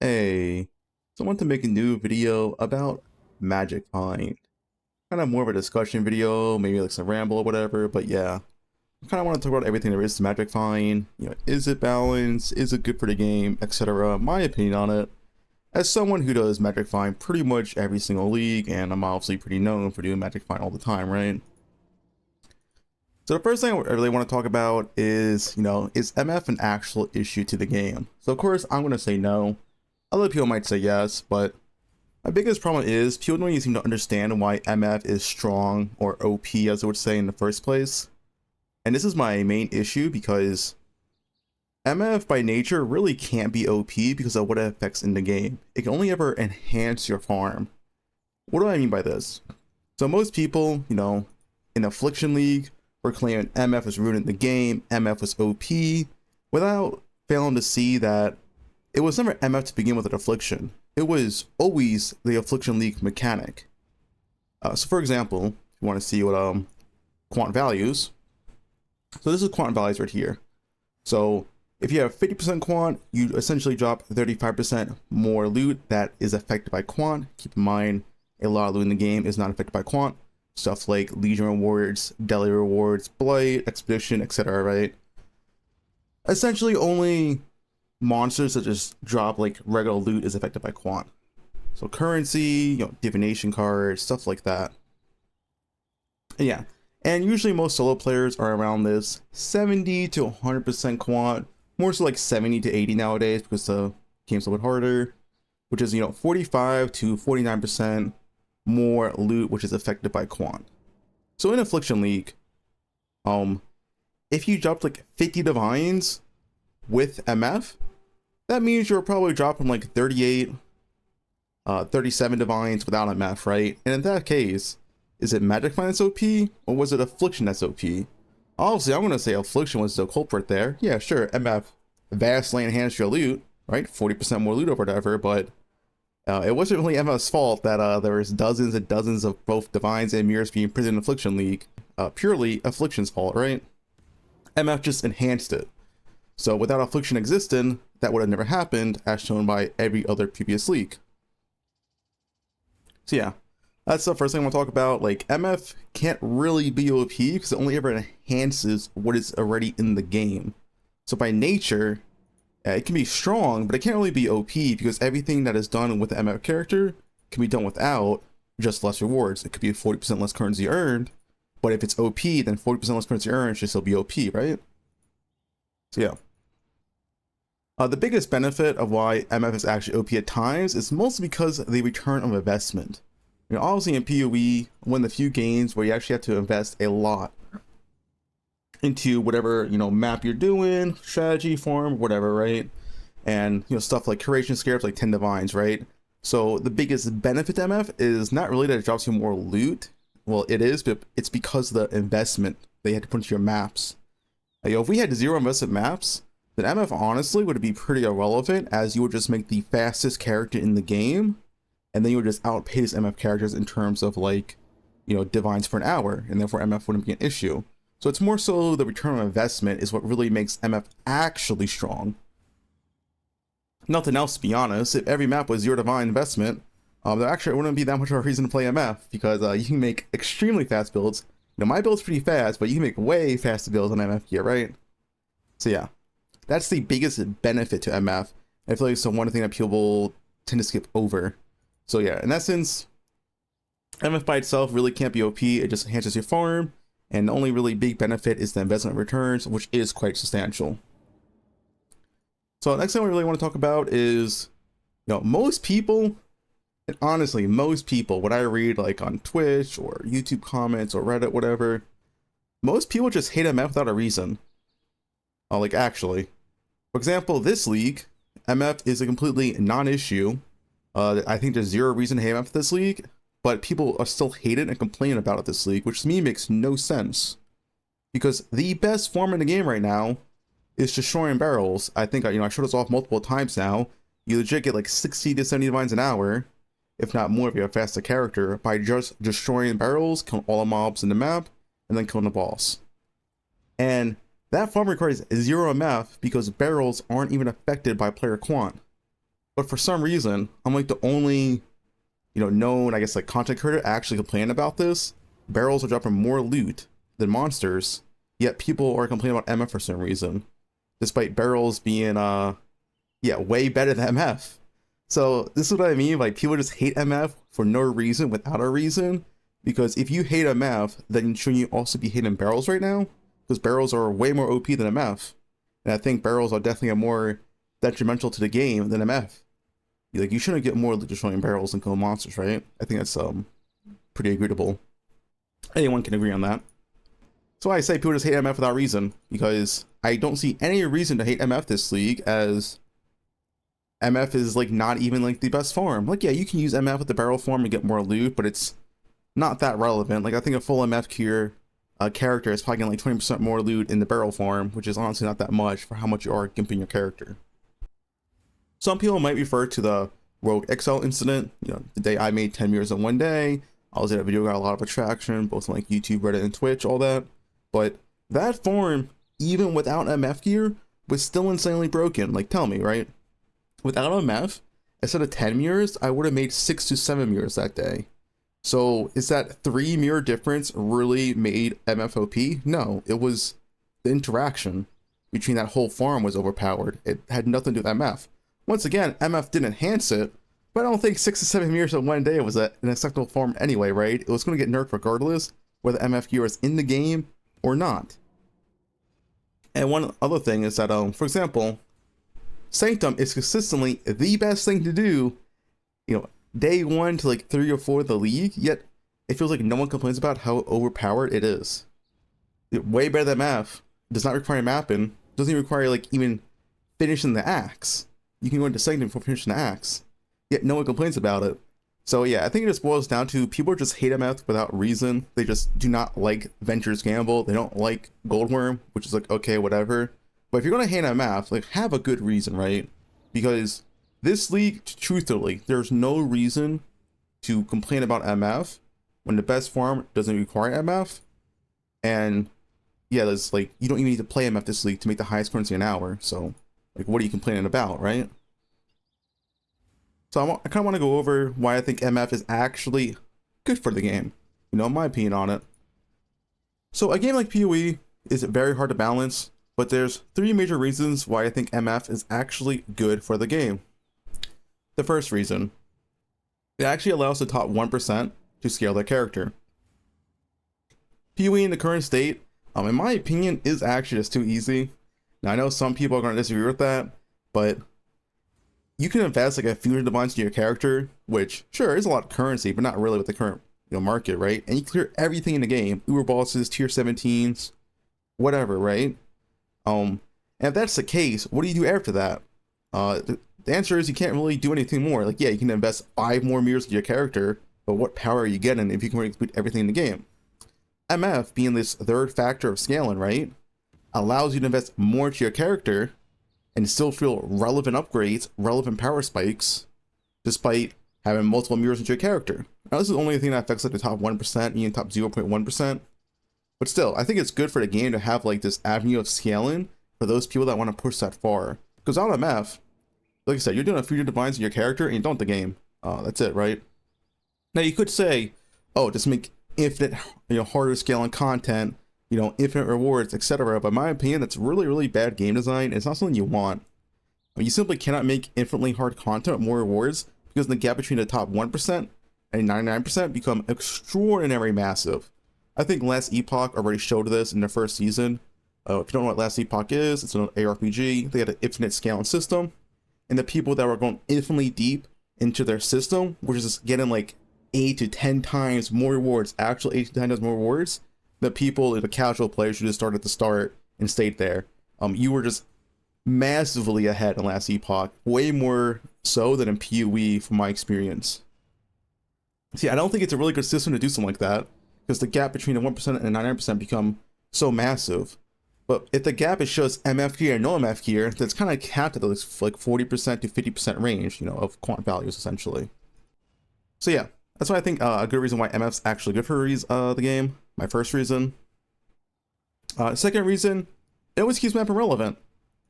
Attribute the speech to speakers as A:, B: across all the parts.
A: Hey, so I want to make a new video about Magic Find. Kind of more of a discussion video, maybe like some ramble or whatever, but yeah. I kind of want to talk about everything there is to Magic Find. Is it balanced? Is it good for the game? Etc. My opinion on it. As someone who does Magic Find pretty much every single league, and I'm obviously pretty known for doing Magic Find all the time, right? So the first thing I really want to talk about is, is MF an actual issue to the game? So of course, I'm going to say no. Other people might say yes, but my biggest problem is people don't even seem to understand why MF is strong, or OP as I would say in the first place. And this is my main issue because MF by nature really can't be OP because of what it affects in the game. It can only ever enhance your farm. What do I mean by this? So most people, in Affliction League were claiming MF was ruining the game, MF was OP, without failing to see that it was never MF to begin with an Affliction. It was always the Affliction League mechanic. So for example, if you want to see what quant values, so this is quant values right here. So if you have 50% quant, you essentially drop 35% more loot that is affected by quant. Keep in mind, a lot of loot in the game is not affected by quant. Stuff like Legion rewards, Deli rewards, Blight, Expedition, etc. Right? Essentially, only monsters that just drop like regular loot is affected by quant. So currency, divination cards, stuff like that. And yeah, and usually most solo players are around this 70 to 100% quant, more so like 70 to 80 nowadays because the game's a little bit harder, which is 45 to 49% more loot which is affected by quant. So in Affliction League, if you dropped like 50 divines with MF, that means you're probably dropping like 38, 37 divines without MF, right? And in that case, is it Magic Find that's OP, or was it Affliction that's OP? Obviously, I'm going to say Affliction was the culprit there. Yeah, sure, MF vastly enhanced your loot, right? 40% more loot or whatever, but it wasn't really MF's fault that there was dozens and dozens of both divines and mirrors being printed in Affliction League. Purely Affliction's fault, right? MF just enhanced it. So without Affliction existing, that would have never happened, as shown by every other previous league. So yeah, that's the first thing I want to talk about. Like, MF can't really be OP because it only ever enhances what is already in the game. So by nature, it can be strong, but it can't really be OP because everything that is done with the MF character can be done without just less rewards. It could be 40% less currency earned, but if it's OP, then 40% less currency earned should still be OP, right? So yeah. The biggest benefit of why MF is actually OP at times is mostly because of the return of investment. Obviously in PoE, one of the few games where you actually have to invest a lot into whatever, map you're doing, strategy, farm, whatever, right? And, stuff like Curation Scarabs, like 10 Divines, right? So the biggest benefit to MF is not really that it drops you more loot. Well, it is, but it's because of the investment they had to put into your maps. If we had zero investment maps, then MF honestly would be pretty irrelevant, as you would just make the fastest character in the game, and then you would just outpace MF characters in terms of like, divines for an hour, and therefore MF wouldn't be an issue. So it's more so the return on investment is what really makes MF actually strong. Nothing else, to be honest. If every map was zero divine investment, there actually wouldn't be that much of a reason to play MF, because you can make extremely fast builds. My build's pretty fast, but you can make way faster builds on MF gear, right? So yeah, that's the biggest benefit to MF. I feel like it's the one thing that people tend to skip over. So yeah, in essence, MF by itself really can't be OP. It just enhances your farm, and the only really big benefit is the investment returns, which is quite substantial. So next thing we really want to talk about is, most people, and honestly, most people, what I read like on Twitch or YouTube comments or Reddit, whatever, most people just hate MF without a reason. Like actually, for example, this league, MF is a completely non-issue. I think there's zero reason to hate MF this league, but people are still hate it and complain about it this league, which to me makes no sense. Because the best farm in the game right now is destroying barrels. I think I showed this off multiple times now. You legit get like 60 to 70 divines an hour, if not more if you have a faster character, by just destroying barrels, killing all the mobs in the map, and then killing the boss. And that farm requires 0 MF because barrels aren't even affected by player quant. But for some reason, I'm like the only, known, I guess, like content creator actually complaining about this. Barrels are dropping more loot than monsters, yet people are complaining about MF for some reason, despite barrels being, yeah, way better than MF. So this is what I mean, like people just hate MF for no reason, without a reason, because if you hate MF, then shouldn't you also be hating barrels right now? Because barrels are way more OP than MF. And I think barrels are definitely a more detrimental to the game than MF. Like, you shouldn't get more destroying barrels than killing monsters, right? I think that's pretty agreeable. Anyone can agree on that. So I say people just hate MF without reason, because I don't see any reason to hate MF this league, as MF is like not even like the best farm. Like, yeah, you can use MF with the barrel form and get more loot, but it's not that relevant. Like, I think a full MF cure character is probably getting like 20% more loot in the barrel form, which is honestly not that much for how much you are gimping your character. Some people might refer to the Rogue Exile incident, the day I made 10 mirrors in one day. I was in a video, got a lot of attraction, both on like YouTube, Reddit, and Twitch, all that. But that form, even without MF gear, was still insanely broken. Like, tell me, right? Without MF, instead of 10 mirrors, I would have made 6 to 7 mirrors that day. So is that 3 mirror difference really made MF OP? No, it was the interaction between that whole farm was overpowered. It had nothing to do with MF. Once again, MF did enhance it, but I don't think 6 to 7 mirrors in one day was an acceptable form anyway, right? It was going to get nerfed regardless, whether MF gear is in the game or not. And one other thing is that, for example, Sanctum is consistently the best thing to do, day 1 to like 3 or 4 of the league, yet it feels like no one complains about how overpowered it is. Way better than MF, does not require mapping, doesn't even require like even finishing the axe. You can go into Sanctum before finishing the axe, yet no one complains about it. So yeah, I think it just boils down to people just hate MF without reason. They just do not like Venture's Gamble. They don't like Goldworm, which is like, okay, whatever. But if you're gonna hate MF, like, have a good reason, right? Because this league, truthfully, there's no reason to complain about MF when the best farm doesn't require MF. And yeah, there's like, you don't even need to play MF this league to make the highest currency an hour. So like, what are you complaining about, right? So I kind of want to go over why I think MF is actually good for the game, my opinion on it. So a game like PoE is very hard to balance, but there's 3 major reasons why I think MF is actually good for the game. The first reason, it actually allows the top 1% to scale their character. PoE in the current state, in my opinion, is actually just too easy. Now, I know some people are going to disagree with that, but you can invest like a fusion divine into your character, which sure is a lot of currency, but not really with the current market, right? And you clear everything in the game, Uber bosses, tier 17s, whatever, right? And if that's the case, what do you do after that? The answer is you can't really do anything more. Like, yeah, you can invest 5 more mirrors in your character, but what power are you getting if you can include everything in the game? MF, being this third factor of scaling, right, allows you to invest more to your character and still feel relevant upgrades, relevant power spikes, despite having multiple mirrors into your character. Now, this is the only thing that affects like the top 1%, even top 0.1%. But still, I think it's good for the game to have like this avenue of scaling for those people that want to push that far. Because on MF, like I said, you're doing a fusion divines in your character and you don't the game. That's it, right? Now you could say, oh, just make infinite, harder scaling content, infinite rewards, etc. But in my opinion, that's really, really bad game design. It's not something you want. You simply cannot make infinitely hard content with more rewards, because the gap between the top 1% and 99% become extraordinarily massive. I think Last Epoch already showed this in the first season. If you don't know what Last Epoch is, it's an ARPG. They had an infinite scaling system, and the people that were going infinitely deep into their system, which is getting like 8 to 10 times more rewards, actual 8 to 10 times more rewards, the people, the casual players who just started at the start and stayed there. You were just massively ahead in Last Epoch, way more so than in PoE from my experience. See, I don't think it's a really good system to do something like that, because the gap between the 1% and 99% become so massive. But if the gap is just MF gear and no MF gear, that's kind of capped at this like 40% to 50% range, of quant values essentially. So yeah, that's why I think a good reason why MF's actually good for the game. My first reason. Second reason, it always keeps mapping relevant.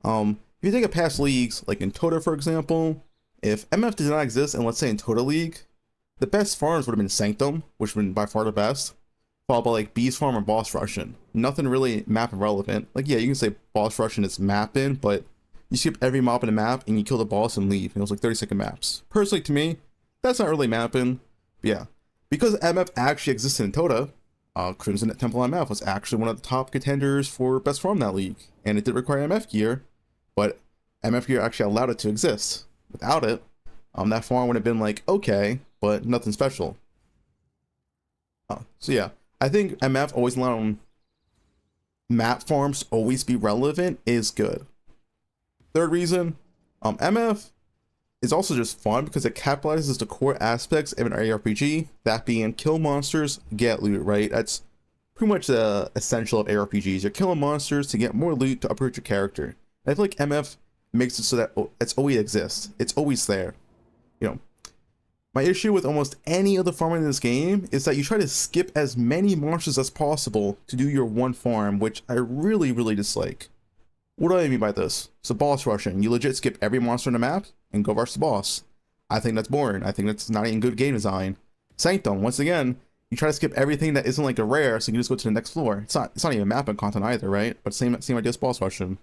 A: If you think of past leagues, like in Tota, for example, if MF did not exist, and let's say in Total League, the best farms would have been Sanctum, which would have been by far the best, followed by like Beast Farm or Boss Russian. Nothing really map relevant. Like, yeah, you can say Boss Russian is mapping, but you skip every mob in the map and you kill the boss and leave. And it was like 30-second maps. Personally, to me, that's not really mapping. But yeah, because MF actually existed in Tota, Crimson Temple MF was actually one of the top contenders for best farm in that league. And it did require MF gear, but MF gear actually allowed it to exist. Without it, that farm would have been like, okay, but nothing special. So yeah, I think MF always allowing map farms always be relevant is good. Third reason, MF is also just fun because it capitalizes the core aspects of an ARPG, that being kill monsters, get loot, right? That's pretty much the essential of ARPGs. You're killing monsters to get more loot to upgrade your character. And I feel like MF makes it so that it's always exists. It's always there. You know, my issue with almost any other farming in this game is that you try to skip as many monsters as possible to do your one farm, which I really, really dislike. What do I mean by this? So boss rushing, you legit skip every monster on the map and go rush the boss. I think that's boring. I think that's not even good game design. Sanctum, once again, you try to skip everything that isn't like a rare, so you can just go to the next floor. It's not even mapping content either, right? But same idea as boss rushing.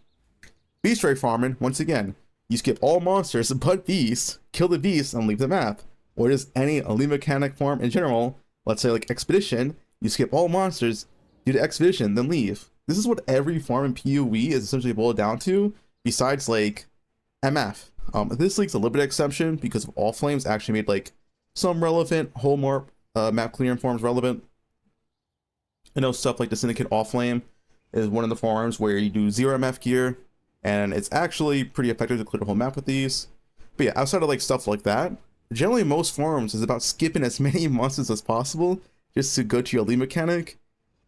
A: Beast ray farming, once again, you skip all monsters but beasts, kill the beast, and leave the map. Or just any elite mechanic farm in general, let's say like expedition, you skip all monsters, do the expedition, then leave. This is what every farm in PoE is essentially boiled down to, besides like MF. This league's a little bit of exception because of All Flames actually made like some relevant whole map clearing farms relevant. I know stuff like the Syndicate All Flame is one of the farms where you do 0 MF gear, and it's actually pretty effective to clear the whole map with these. But yeah, outside of like stuff like that, generally most farms is about skipping as many monsters as possible just to go to your elite mechanic,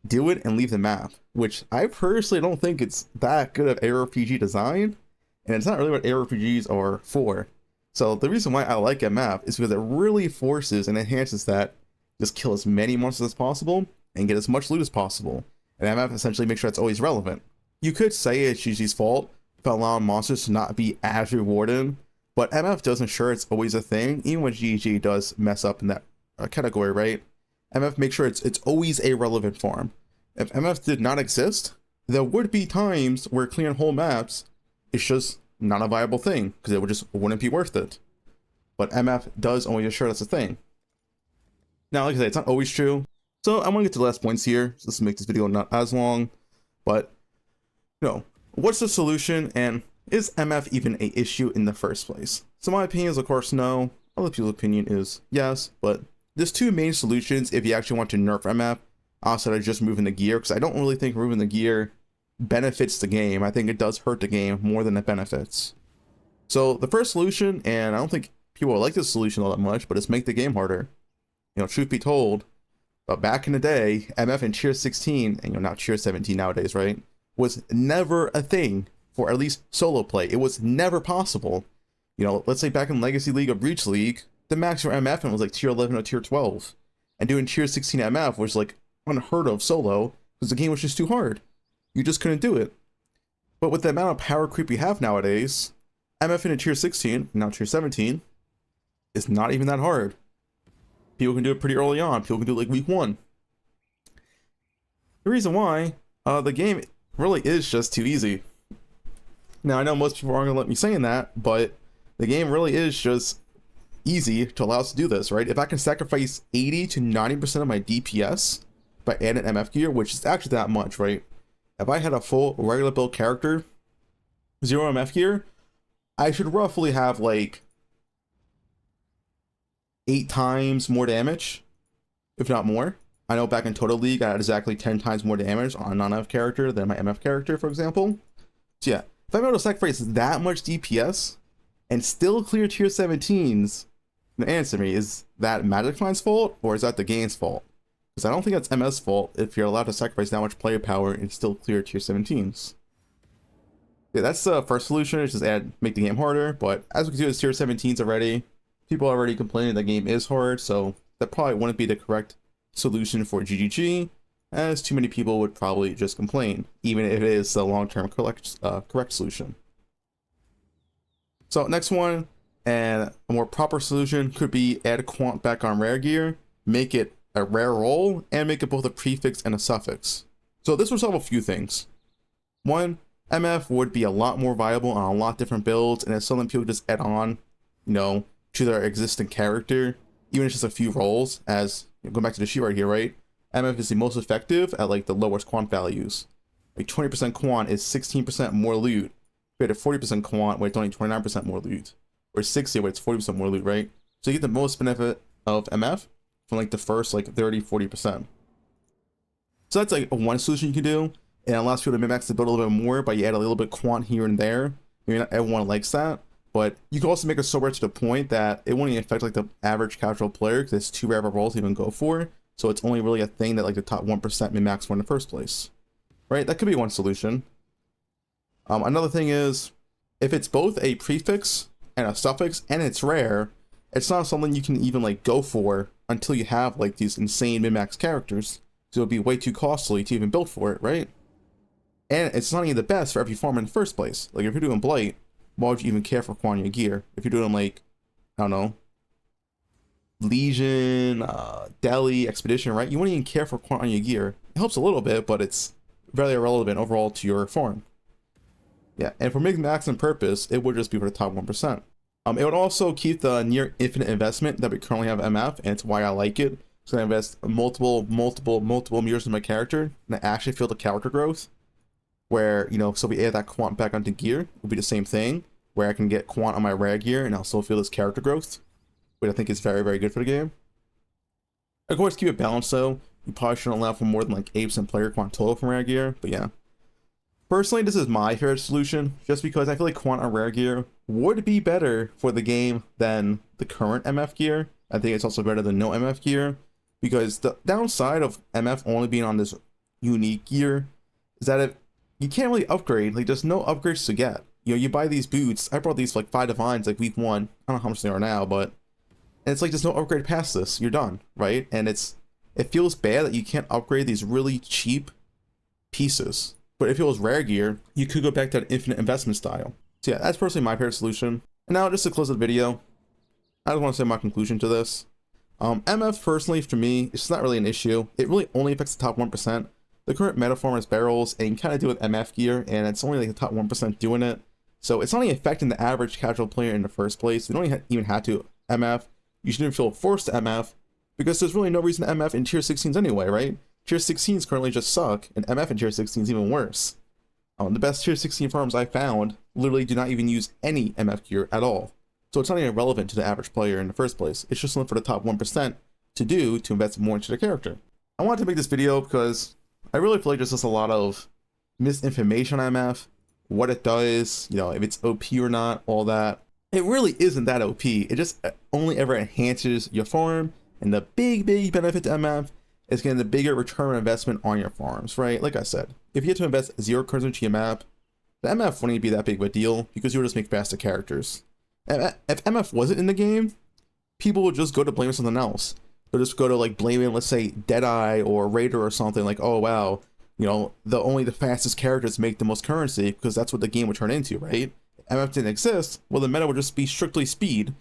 A: do it, and leave the map, which I personally don't think it's that good of ARPG design, and it's not really what ARPGs are for. So the reason why I like MF is because it really forces and enhances that. Just kill as many monsters as possible and get as much loot as possible, and MF essentially makes sure it's always relevant. You could say it's GG's fault for allowing monsters to not be as rewarding, but MF does ensure it's always a thing, even when GG does mess up in that category, right? MF makes sure it's always a relevant farm. If MF did not exist, there would be times where clearing whole maps is just not a viable thing, because it wouldn't be worth it. But MF does always ensure that's a thing. Now, like I said, it's not always true. So I'm gonna get to the last points here, just to make this video not as long. But, you know, what's the solution, and is MF even an issue in the first place? So my opinion is, of course, no. Other people's opinion is yes, but there's two main solutions if you actually want to nerf MF outside of just moving the gear, because I don't really think moving the gear benefits the game. I think it does hurt the game more than it benefits. So the first solution, and I don't think people like this solution all that much, but it's make the game harder. You know, truth be told, but back in the day, MF in tier 16, and not tier 17 nowadays, right, was never a thing for at least solo play. It was never possible. You know, let's say back in Legacy League or Breach League, the max for MF was like tier 11 or tier 12. And doing tier 16 MF was like unheard of solo because the game was just too hard. You just couldn't do it. But with the amount of power creep we have nowadays, MF in a tier 16, now tier 17, is not even that hard. People can do it pretty early on. People can do it like week 1. The reason why, the game really is just too easy. Now, I know most people aren't going to let me saying that, but the game really is just easy to allow us to do this, right? If I can sacrifice 80 to 90% of my DPS by adding MF gear, which is actually that much, right? If I had a full regular build character, 0 MF gear, I should roughly have like 8 times more damage, if not more. I know back in Total League, I had exactly 10 times more damage on a non-MF character than my MF character, for example. So yeah, if I'm able to sacrifice that much DPS and still clear tier 17s, the answer to me, is that Magic Mind's fault or is that the game's fault? Because I don't think that's MS's fault if you're allowed to sacrifice that much player power and still clear tier 17s. Yeah, that's the first solution, is just make the game harder, but as we can see with tier 17s already, people are already complaining the game is hard, so that probably wouldn't be the correct solution for GGG, as too many people would probably just complain, even if it is the long-term correct solution. So next one, And a more proper solution could be add quant back on rare gear, make it a rare roll, and make it both a prefix and a suffix. So this would solve a few things. One, MF would be a lot more viable on a lot different builds, and it's something people just add on, you know, to their existing character, even if it's just a few rolls. As going back to the sheet right here, right? MF is the most effective at like the lowest quant values. Like 20% quant is 16% more loot, compared to 40% quant where it's only 29% more loot, or 60 where it's 40% more loot, right? So you get the most benefit of MF from like the first like 30-40%. So that's like one solution you can do. It allows people to min-max the build a little bit more, but you add a little bit quant here and there. Maybe not everyone likes that, but you can also make it so rare to the point that it won't even affect like the average casual player, because it's too rare of a role to even go for. So it's only really a thing that like the top 1% min-max for in the first place, right? That could be one solution. Another thing is, if it's both a prefix and a suffix and it's rare, it's not something you can even like go for until you have like these insane min-max characters. So it'll be way too costly to even build for it, right? And it's not even the best for every farm in the first place. Like if you're doing Blight, why would you even care for quantity of gear? If you're doing like, I don't know, Legion, Delhi, Expedition, right? You wouldn't even care for quantity of gear. It helps a little bit, but it's very irrelevant overall to your farm. Yeah, and for making maximum purpose, it would just be for the top 1%. It would also keep the near infinite investment that we currently have MF, and it's why I like it. So I invest multiple meters in my character, and I actually feel the character growth. Where, you know, so we add that quant back onto gear, it would be the same thing, where I can get quant on my rare gear and also feel this character growth, which I think is very, very good for the game. Of course, keep it balanced though. You probably shouldn't allow for more than like 8% player quant total from rare gear, but yeah. Personally, this is my favorite solution, just because I feel like quant on rare gear would be better for the game than the current MF gear. I think it's also better than no MF gear, because the downside of MF only being on this unique gear is that if you can't really upgrade, like there's no upgrades to get. You know, you buy these boots, I brought these like 5 divines like week 1, I don't know how much they are now, but and it's like there's no upgrade past this, you're done, right? And it feels bad that you can't upgrade these really cheap pieces. But if it was rare gear, you could go back to that infinite investment style. So yeah, that's personally my favorite solution. And now just to close the video, I just want to say my conclusion to this. MF personally, for me, it's not really an issue. It really only affects the top 1%. The current meta form is barrels, and you kind of do with MF gear, and it's only like the top 1% doing it. So it's not even affecting the average casual player in the first place. You don't even have to MF. You shouldn't feel forced to MF, because there's really no reason to MF in tier 16s anyway, right? Tier 16s currently just suck, and MF in tier 16 is even worse. The best tier 16 farms I found literally do not even use any MF gear at all. So it's not even relevant to the average player in the first place. It's just something for the top 1% to do to invest more into the character. I wanted to make this video because I really feel like there's just a lot of misinformation on MF, what it does, you know, if it's OP or not, all that. It really isn't that OP. It just only ever enhances your farm, and the big benefit to MF is getting the bigger return on investment on your farms, right? Like I said, if you had to invest 0 currency into your map, the MF wouldn't be that big of a deal because you would just make faster characters. If MF wasn't in the game, people would just go to blame something else. They'll just go to like blaming, let's say, Deadeye or Raider or something, like, oh wow, you know, only the fastest characters make the most currency, because that's what the game would turn into, right? If MF didn't exist, well, the meta would just be strictly speed.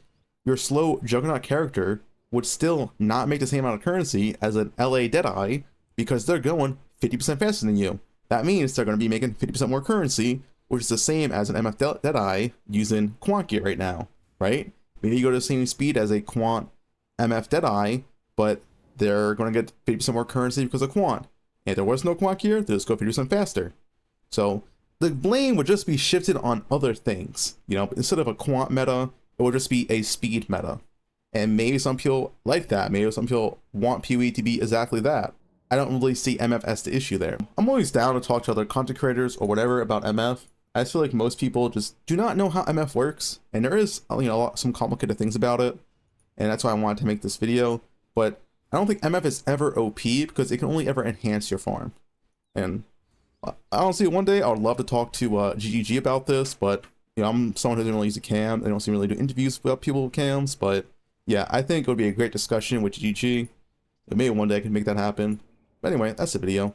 A: Your slow Juggernaut character would still not make the same amount of currency as an LA Deadeye, because they're going 50% faster than you. That means they're going to be making 50% more currency, which is the same as an MF Deadeye using Quant gear right now, right? Maybe you go to the same speed as a Quant MF Deadeye, but they're going to get 50% more currency because of Quant. And if there was no Quant gear, they'll just go 50% faster. So the blame would just be shifted on other things. You know, instead of a Quant meta, it would just be a speed meta. And maybe some people like that. Maybe some people want PoE to be exactly that. I don't really see MF as the issue there. I'm always down to talk to other content creators or whatever about MF. I just feel like most people just do not know how MF works. And there is, you know, some complicated things about it. And that's why I wanted to make this video. But I don't think MF is ever OP because it can only ever enhance your farm. And honestly, one day I would love to talk to GGG about this. But, you know, I'm someone who doesn't really use a cam. I don't seem really do interviews with people with cams. But yeah, I think it would be a great discussion with GG. Maybe one day I can make that happen. But anyway, that's the video.